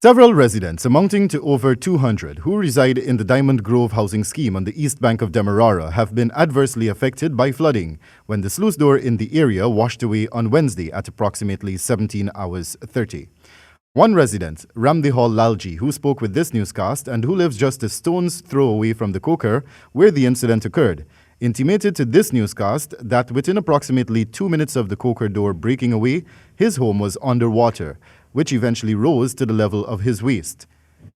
Several residents, amounting to over 200, who reside in the Diamond Grove housing scheme on the east bank of Demerara have been adversely affected by flooding when the sluice door in the area washed away on Wednesday at approximately 17 hours 30. One resident, Ramdihal Lalji, who spoke with this newscast and who lives just a stone's throw away from the Koker where the incident occurred, intimated to this newscast that within approximately 2 minutes of the Koker door breaking away, his home was underwater, which eventually rose to the level of his waist.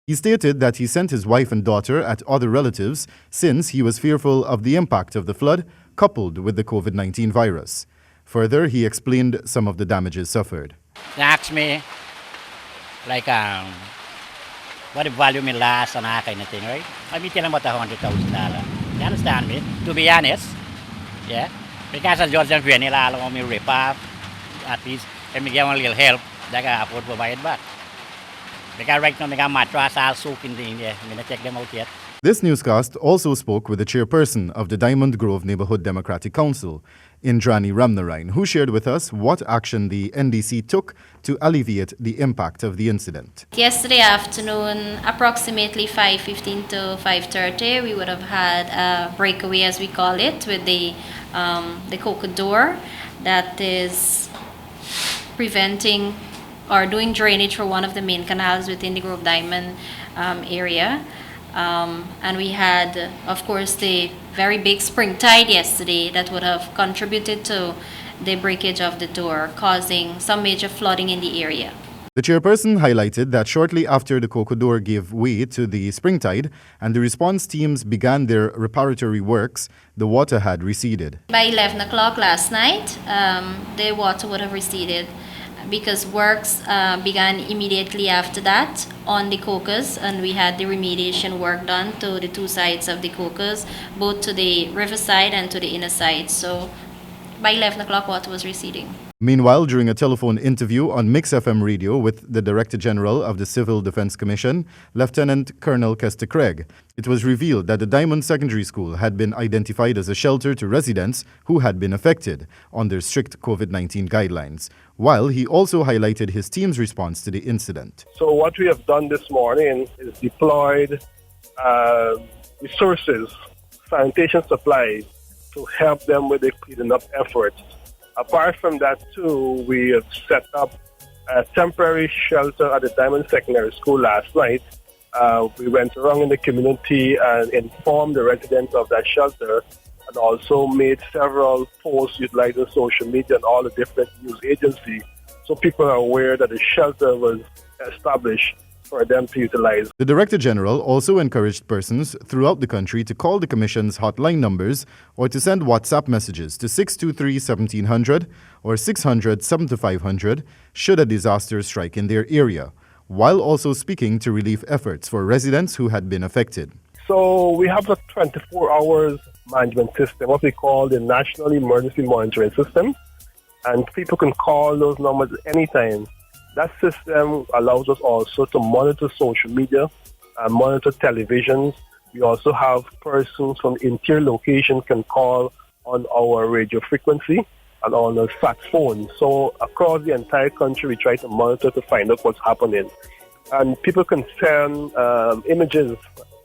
He stated that he sent his wife and daughter at other relatives since he was fearful of the impact of the flood coupled with the COVID-19 virus. Further, he explained some of the damages suffered. They asked me, like, what the value may last and that kind of thing, right? I mean, tell them about $100,000. You understand me? To be honest, yeah? Because I just don't want me rip off, at least, and me get a little help. They can afford to provide back. Because right now, they got mattress all soaked in there. I'm going to check them out yet. This newscast also spoke with the chairperson of the Diamond Grove Neighborhood Democratic Council, Indrani Ramnarine, who shared with us what action the NDC took to alleviate the impact of the incident. Yesterday afternoon, approximately 5:15 to 5:30, we would have had a breakaway, as we call it, with the Koker door that is preventing or doing drainage for one of the main canals within the Grove Diamond area. And we had, of course, the very big spring tide yesterday that would have contributed to the breakage of the door, causing some major flooding in the area. The chairperson highlighted that shortly after the Koker door gave way to the spring tide and the response teams began their reparatory works, the water had receded. By 11 o'clock last night, the water would have receded because works began immediately after that on the Kokers, and we had the remediation work done to the two sides of the Kokers, both to the riverside and to the inner side. So by 11 o'clock, water was receding. Meanwhile, during a telephone interview on Mix FM radio with the Director General of the Civil Defense Commission, Lieutenant Colonel Kester Craig, it was revealed that the Diamond Secondary School had been identified as a shelter to residents who had been affected under strict COVID-19 guidelines, while he also highlighted his team's response to the incident. So what we have done this morning is deployed resources, sanitation supplies, to help them with the cleaning up efforts. Apart from that, too, we have set up a temporary shelter at the Diamond Secondary School last night. We went around in the community and informed the residents of that shelter, and also made several posts utilizing social media and all the different news agencies, so people are aware that the shelter was established for them to utilize. The Director General also encouraged persons throughout the country to call the Commission's hotline numbers or to send WhatsApp messages to 623-1700 or 600-7500 should a disaster strike in their area, while also speaking to relief efforts for residents who had been affected. So we have a 24 hours management system, what we call the National Emergency Monitoring System, and people can call those numbers anytime. That system allows us also to monitor social media and monitor televisions. We also have persons from interior locations can call on our radio frequency and on a sat phone. So across the entire country, we try to monitor to find out what's happening. And people can send images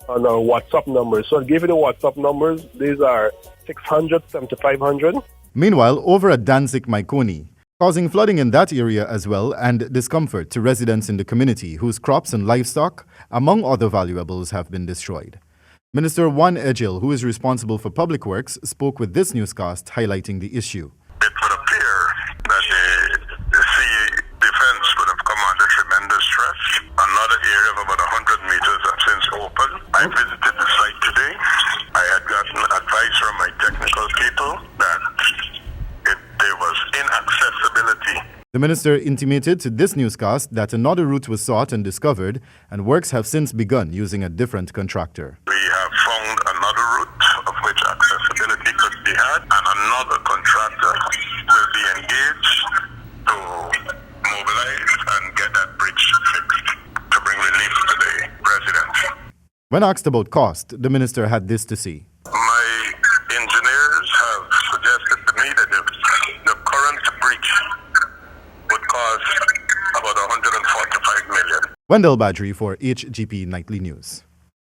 on our WhatsApp numbers. So I'll give you the WhatsApp numbers. These are 600-7500. Meanwhile, over at Danzig, Maikoni, causing flooding in that area as well and discomfort to residents in the community whose crops and livestock, among other valuables, have been destroyed. Minister Juan Ejil, who is responsible for public works, spoke with this newscast highlighting the issue. It would appear that the sea defense would have come under tremendous stress. Another area of about 100 meters has since opened. I visited the site today. I had gotten advice from my technical people that there was inaccessibility. The minister intimated to this newscast that another route was sought and discovered, and works have since begun using a different contractor. We have found another route of which accessibility could be had, and another contractor will be engaged to mobilize and get that bridge fixed to bring relief to the residents. When asked about cost, the minister had this to say. My engineers have suggested to me that the current bridge would cost about $145 million. Wendell Badrie for HGP Nightly News.